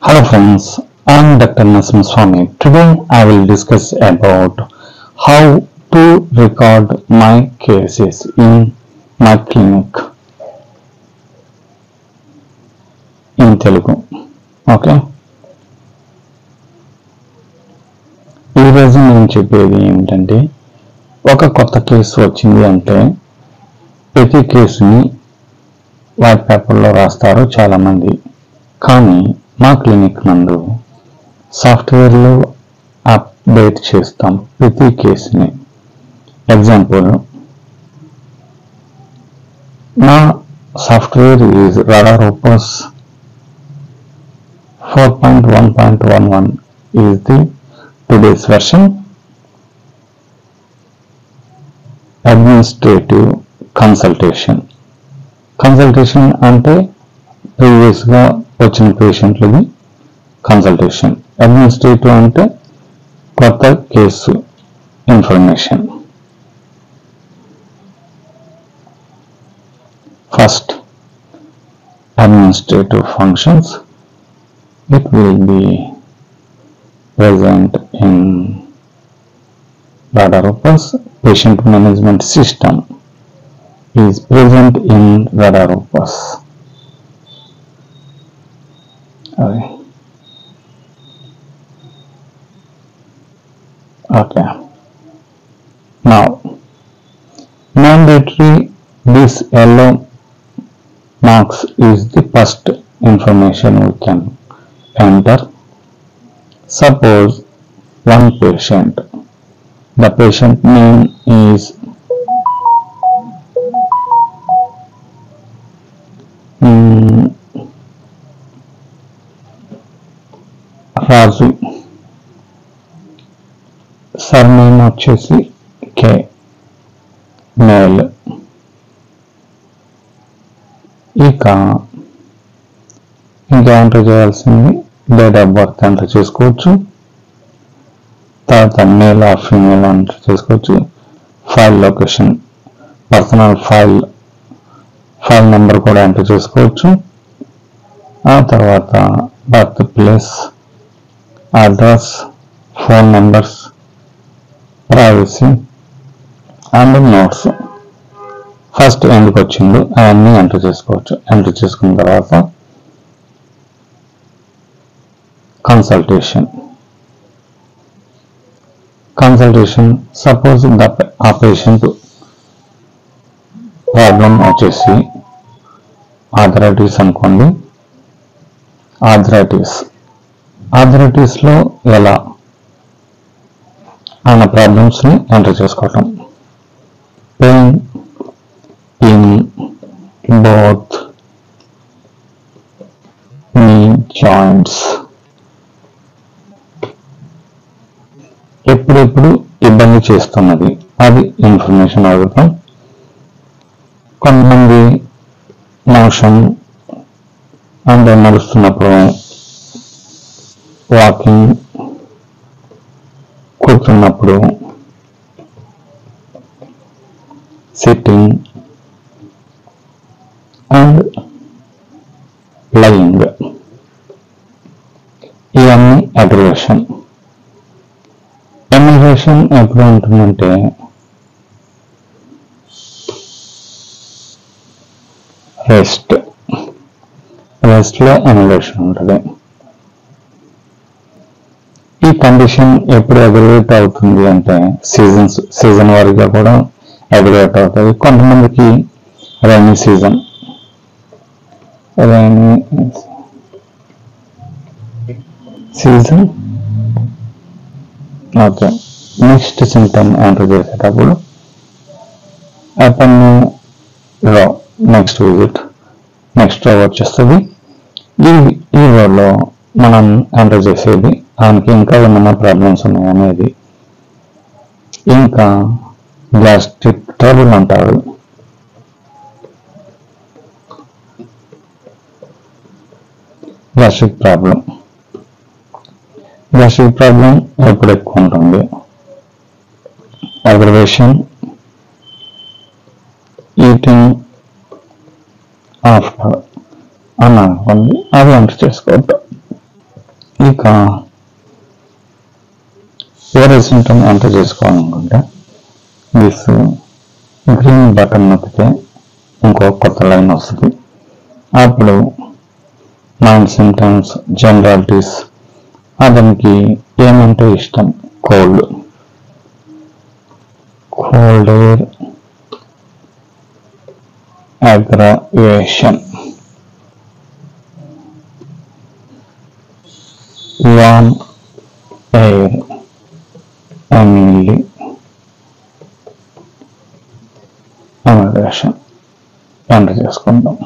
Hello friends, I am Dr. Nasim Swami. Today I will discuss about how to record my cases in my clinic in Telugu. Okay. ఈరోజు నేను చెప్పేది ఏంటంటే ఒక కొత్త case వచ్చింది అంటే ప్రతి కేసుని వైట్ పేపర్లో రాస్తారు చాలామంది. కానీ మా క్లినిక్ నందు సాఫ్ట్వేర్లో అప్డేట్ చేస్తాం ప్రతి కేసుని. ఎగ్జాంపుల్, నా software is Radar Opus 4.1.11 is the today's version. Administrative consultation అంటే ప్రీవియస్గా వచ్చిన పేషెంట్లది కన్సల్టేషన్. అడ్మినిస్ట్రేటివ్ అంటే కొత్త case information. First, administrative functions. It will be present in Radar Opus. Patient management system is present in Radar Opus. Okay. Now, mandatory, this yellow marks is the first information we can enter. Suppose one patient, the patient name is Razu, surname వచ్చేసి K, male. ఇంకా enter చేయాల్సింది date of birth enter చేసుకోవచ్చు, తర్వాత male or female enter చేసుకోవచ్చు, file location, personal file number కూడా enter చేసుకోవచ్చు, ఆ తర్వాత birth place, address, phone numbers, privacy and notes. First ఎందుకు వచ్చిందో అవన్నీ ఎంటర్ చేసుకోవచ్చు. ఎంటర్ చేసుకున్న తర్వాత కన్సల్టేషన్. సపోజ్ ఆ పేషెంట్ ప్రాబ్లం వచ్చేసి ఆర్థరైటిస్ అనుకోండి. ఆర్థరైటిస్లో ఎలా అన్న ప్రాబ్లమ్స్ని ఎంటర్ చేసుకోవటం. పెయిన్ ఇన్ బోత్ నీ జాయింట్స్, ఎప్పుడెప్పుడు ఇబ్బంది చేస్తున్నది అది ఇన్ఫర్మేషన్ అడుగుతాం. కొంతమంది మోషన్ అంటే నడుస్తున్నప్పుడు, వాకింగ్, కూర్చున్నప్పుడు, సిట్టింగ్ అండ్ లయింగ్, ఇవన్నీ అగ్రివేషన్. ఎమిగ్రేషన్ ఎప్పుడు ఉంటుందంటే రెస్ట్లో ఎమిగ్రేషన్ ఉంటుంది. ఈ కండిషన్ ఎప్పుడు అగ్రివేట్ అవుతుంది అంటే సీజన్ వారీగా కూడా అగ్రివేట్ అవుతుంది. కొంతమందికి rainy season okay. Next symptom enter చేసేటప్పుడు రో, నెక్స్ట్ విజిట్, నెక్స్ట్ రో వచ్చేస్తుంది. ఈ రోలో మనం ఎంటర్ చేసేది ఆయనకి ఇంకా ఏమైనా ప్రాబ్లమ్స్ ఉన్నాయి అనేది. ఇంకా గ్యాస్ట్రిక్ ట్రబుల్ అంటారు. గ్యాస్ట్రిక్ ప్రాబ్లం ఎప్పుడు ఎక్కువ ఉంటుంది. అగ్రవేషన్, ఈటింగ్ ఆఫ్టర్ అని అనుకోండి, అది ఎంటర్ చేసుకోవద్దు. ఇక వేరే సింటమ్ ఎంటర్ చేసుకోవాలనుకుంటే దిస్ గ్రీన్ బటన్ నొక్కితే ఇంకో కొత్త లైన్ వస్తుంది. అప్పుడు మైండ్ సింటమ్స్, జనరాలిటీస్, అతనికి ఏమంటే ఇష్టం, cold air, aggravation, warm air, mainly aggravation enter చేసుకుంటాం.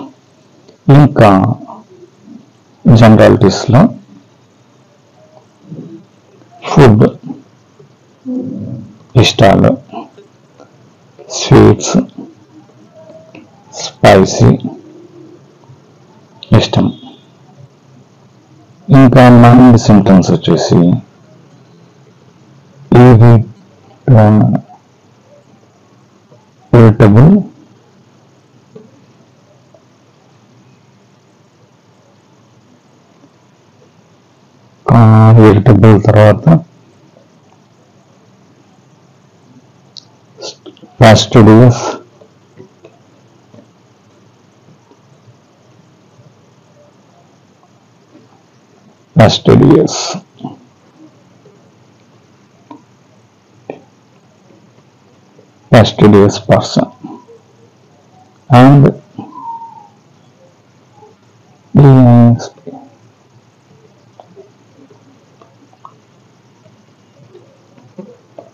ఇంకా జనరాలిటీస్లో ఫుడ్ ఇష్టాలు, స్వీట్స్, స్పైసీ ఇష్టం. ఇంకా మైండ్ సింటమ్స్ వచ్చేసి ఇరిటబుల్, తర్వాత fastidious, person, and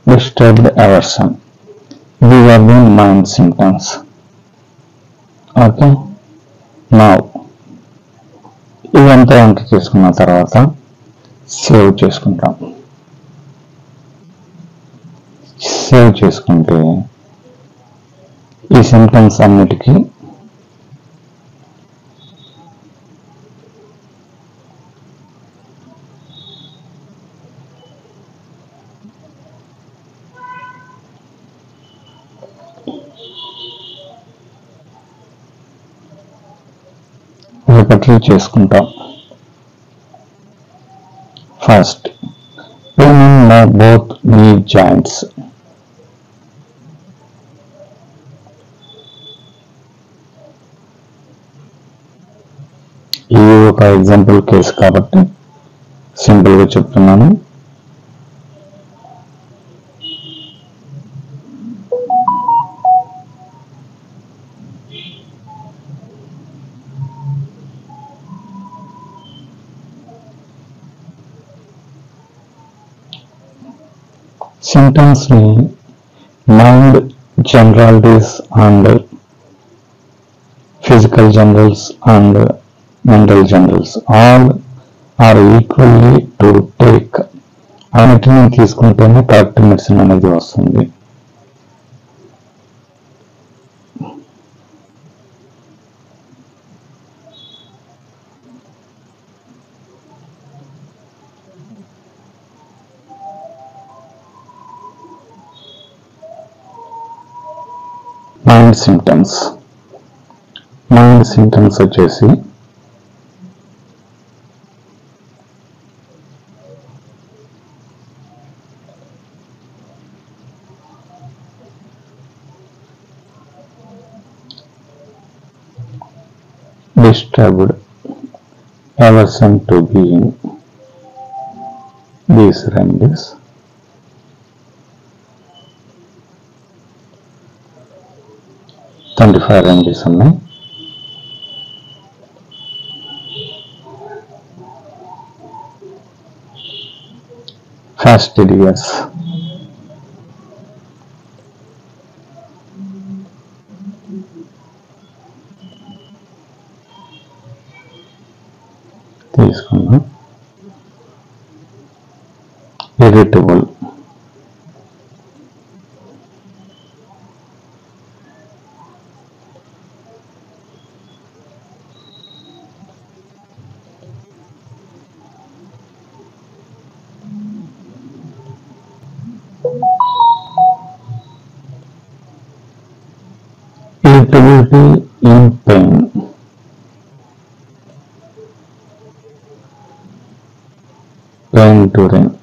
disturbed aversion. These are the mind symptoms. Okay, now ఇదంతా ఎంటర్ చేసుకున్న తర్వాత సేవ్ చేసుకుంటాం. సేవ్ చేసుకుంటే ఈ సింప్టమ్స్ అన్నిటికీ రిపీట్ చేసుకుంటాం. ఫస్ట్, పెయిన్ ఇన్ బోత్ నీ జాయింట్స్. ఇది ఒక ఎగ్జాంపుల్ కేసు కాబట్టి సింపుల్గా చెప్తున్నాను. Symptoms mean mind generalities and physical generals and mental generals all are equally to take. అన్నిటిని తీసుకుంటేనే కరెక్ట్ మెడిసిన్ అనేది వస్తుంది. మైండ్ సింటమ్స్ వచ్చేసి disturbed aversion to being, these remedies, $25 remedies ఉన్నాయి. fastidious, తీసుకున్నాం. Irritable, irritability in pain. Pain during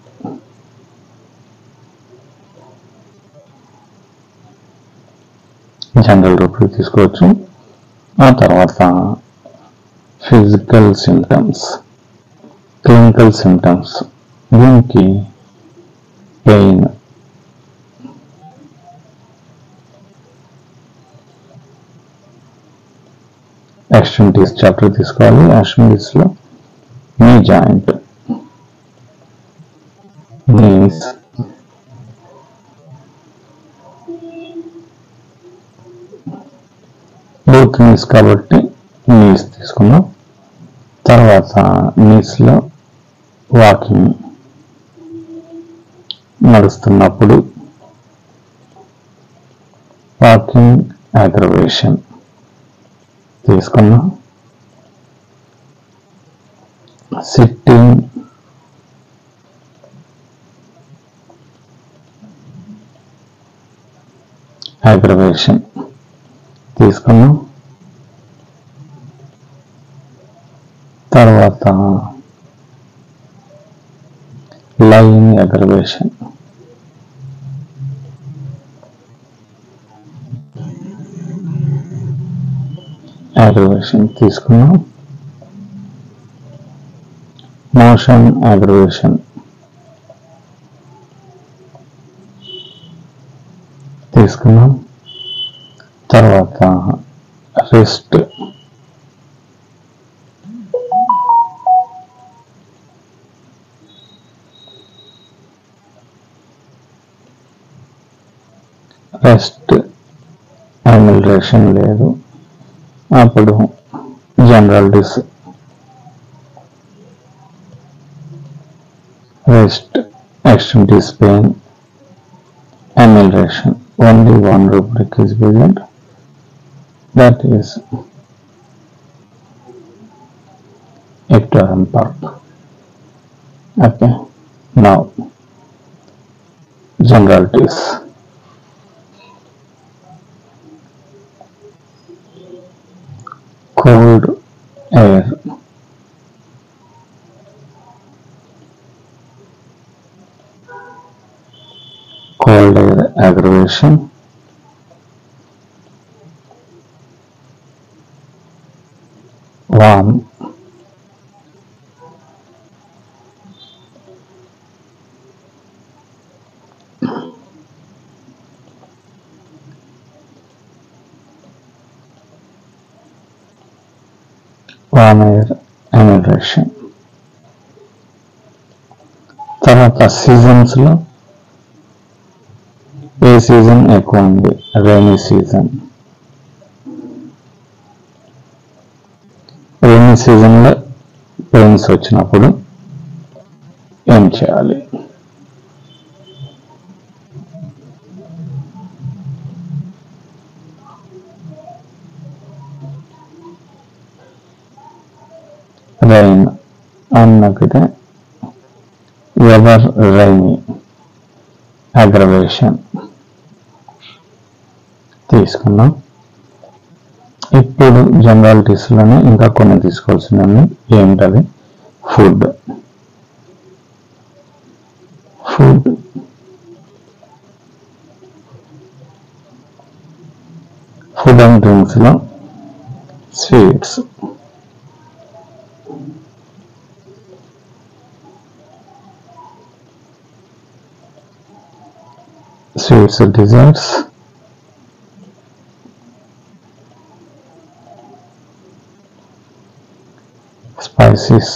general రూపంలో తీసుకోవచ్చు. ఆ తర్వాత ఫిజికల్ సిమ్టమ్స్, క్లినికల్ సిమ్టమ్స్, దీనికి పెయిన్, ఎక్స్ట్రిమిటీస్ చాప్టర్ తీసుకోవాలి. ఎక్స్ట్రిమిటీస్ లో knee joint, knees, both knees కాబట్టి నీస్ తీసుకున్నాం. తర్వాత నీస్ లో వాకింగ్, నడుస్తున్నప్పుడు వాకింగ్ అగ్రవేషన్ తీసుకున్నాం. సిట్టింగ్, అగ్రవేషన్ తీసుకున్నాం. తర్వాత లయింగ్ అగ్రవేషన్, అగ్రవేషన్ తీసుకున్నాం. మోషన్ అగ్రవేషన్ తీసుకున్నాం. తర్వాత రెస్ట్, అడ్మినిస్ట్రేషన్ లేదు, అప్పుడు జనరల్ డిస్, rest, extremities pain, amelioration. Only one rubric is present, that is ectoderm pulp. Okay, now generalities. Cold air, cold air aggravation, warm, warm air amelioration. తర్వాత seasons లో ఏ season ఎక్కువ ఉంది? Rainy season. Rainy సీజన్లో pains వచ్చినప్పుడు ఏం చేయాలి? Rain అన్నకైతే weather rainy aggravation తీసుకున్నాం. ఇప్పుడు జనరాలిటీస్ లోనే ఇంకా కొన్ని తీసుకోవాల్సినవి ఏమిటది? Food. Food food and drinks లో sweets, sweets and desserts, spices,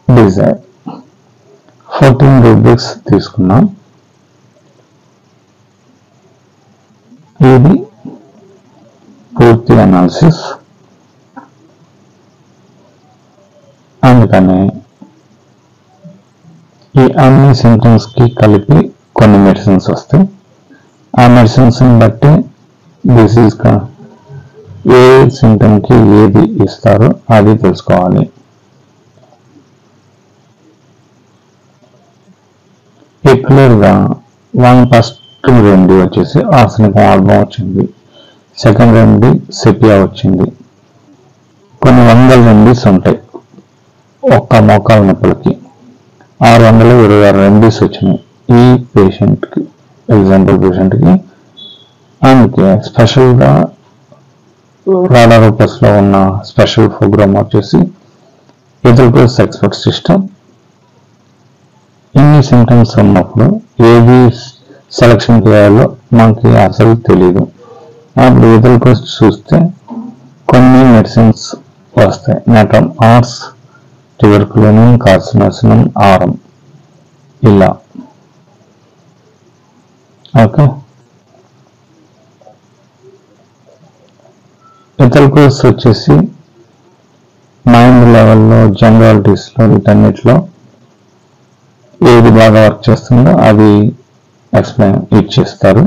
dessert. 14 rubrics తీసుకున్నాం. ఇది పూర్తి అనాలిసిస్. అందుకని ఈ అన్ని సింటమ్స్ కి కలిపి కొన్ని మెడిసిన్స్ వస్తాయి. ఆ మెడిసిన్స్ బట్టి డిసీజ్ ఏ సింటమ్ కి ఏది ఇస్తారో అది తెలుసుకోవాలి. క్లియర్ గా ఫస్ట్ రెమెడీ వచ్చేసి ఆర్సెనిక్ ఆల్బమ్ వచ్చింది, సెకండ్ రెమెడీ సెపియా వచ్చింది, కొన్ని వందల రెమెడీస్ ఉంటాయి ఒక్క మోకాల నొప్పులకి. 626 రెమెడీస్ వచ్చినాయి ఈ పేషెంట్కి, ఎగ్జాంపుల్ పేషెంట్కి. అందుకే స్పెషల్గా రాడారోపస్లో ఉన్న స్పెషల్ ప్రోగ్రామ్ వచ్చేసి ఎథిల్కోస్ ఎక్స్పర్ట్ సిస్టమ్. ఇన్ని సిమ్టమ్స్ ఉన్నప్పుడు ఏది సెలక్షన్ చేయాలో మనకి అసలు తెలీదు. అప్పుడు ఎథిల్కోస్ చూస్తే కొన్ని మెడిసిన్స్ వస్తాయి. నెట్రమ్ ఆర్స్, ట్యూబర్కులోనిన్, కార్సినోసినం, ఆరం, ఇలా. ఓకే, ఎథిల్కోస్ వచ్చేసి మైండ్ లెవెల్లో, జనరాలిటీస్లో, వీటన్నిటిలో ఏది బాగా వర్క్ చేస్తుందో అది ఎక్స్ప్లెయిన్ ఇచ్చేస్తారు.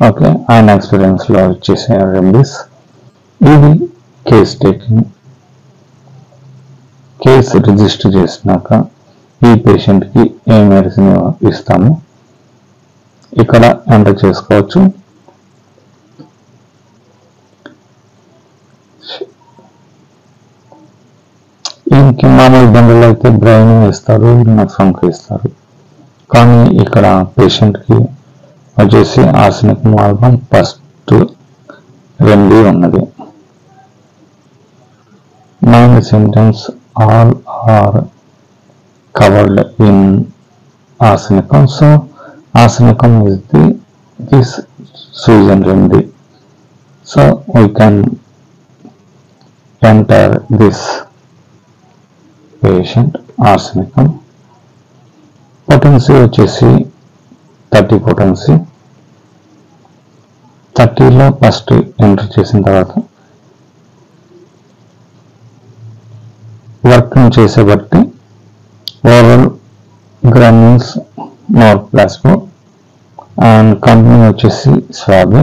ఓకే, ఆయన ఎక్స్పీరియన్స్లో ఇచ్చేసే రెమెడీస్. ఇది కేస్ టేకింగ్. కేసు రిజిస్టర్ చేసినాక ఈ పేషెంట్కి ఏ మెడిసిన్ ఇస్తాము ఇక్కడ ఎంటర్ చేసుకోవచ్చు. ఈయనకి మామూలు బండ్లు అయితే బ్రెయిన్ ఇస్తారు, నఫ్రంకి ఇస్తారు. కానీ ఇక్కడ పేషెంట్కి వచ్చేసి ఆర్సెనిక్ మార్గం ఫస్ట్ రెమెడీ ఉన్నది. Mind symptoms all are covered in arsenicum. So arsenicum is this Susan remedy. So we can enter this patient arsenicum. Potency వచ్చేసి 30 potency. 30లో ఫస్ట్ ఎంటర్ చేసిన తర్వాత వర్క్ చేసే బట్టి oral granules, Nar ప్లాస్మో, and company వచ్చేసి swab.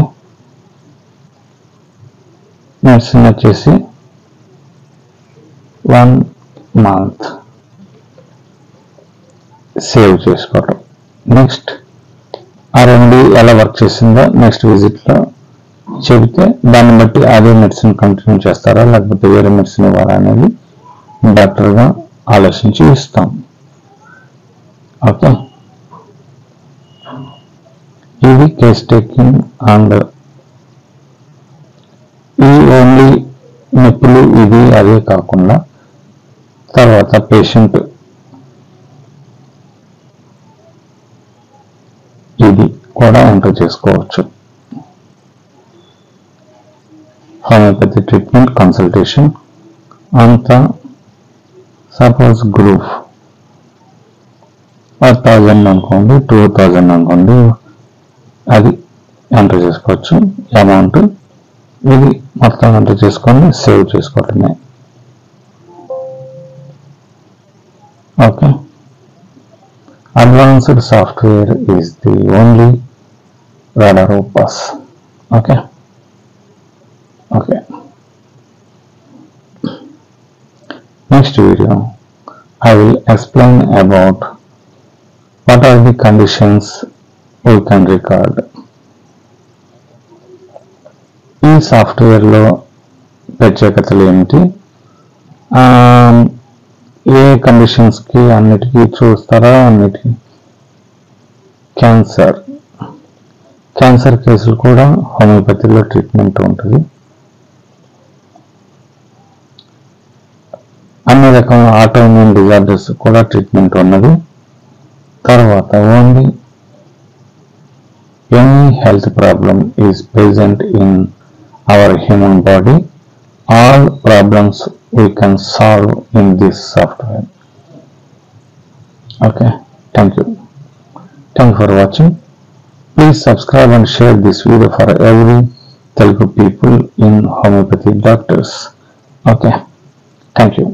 Medicine వచ్చేసి 1 month save చేసుకోవటం. Next ఆ remedy ఎలా వర్క్ చేసిందో నెక్స్ట్ విజిట్లో చెబితే దాన్ని బట్టి అదే మెడిసిన్ కంటిన్యూ చేస్తారా లేకపోతే వేరే మెడిసిన్ ఇవ్వాలా అనేది డాక్టర్గా ఆలోచించి ఇస్తాం. ఓకే, ఇది కేస్ టేకింగ్. అండ్ ఈ ఓన్లీ నొప్పులు ఇది అదే కాకుండా తర్వాత పేషెంట్ ఇది కూడా ఎంటర్ చేసుకోవచ్చు. హోమియోపతి ట్రీట్మెంట్ కన్సల్టేషన్ అంతా సపోజ్ గ్రూప్ 1000 అనుకోండి, 2000 అనుకోండి, అది ఎంటర్ చేసుకోవచ్చు అమౌంట్. ఇది మొత్తం ఎంటర్ చేసుకొని సేవ్ చేసుకోవటమే. Okay, advanced software is the only Radaropus. Okay. Next video I will explain about what are the conditions we can record. ఈ సాఫ్ట్వేర్ లో ప్రత్యేకతలు ఏమిటి, ఏ కండిషన్స్ కి అన్నిటికీ చూస్తారా, అన్నిటికీ. క్యాన్సర్ కేసులు కూడా హోమియోపతిలో ట్రీట్మెంట్ ఉంటుంది. అన్ని రకాల ఆటోఇమ్యూన్ డిజార్డర్స్ కూడా ట్రీట్మెంట్ ఉన్నది. తర్వాత only any health problem is present in our human body. All problems we can solve in this software. Okay, thank you for watching. Please subscribe and share this video for every Telugu people in homeopathy doctors. Okay, thank you.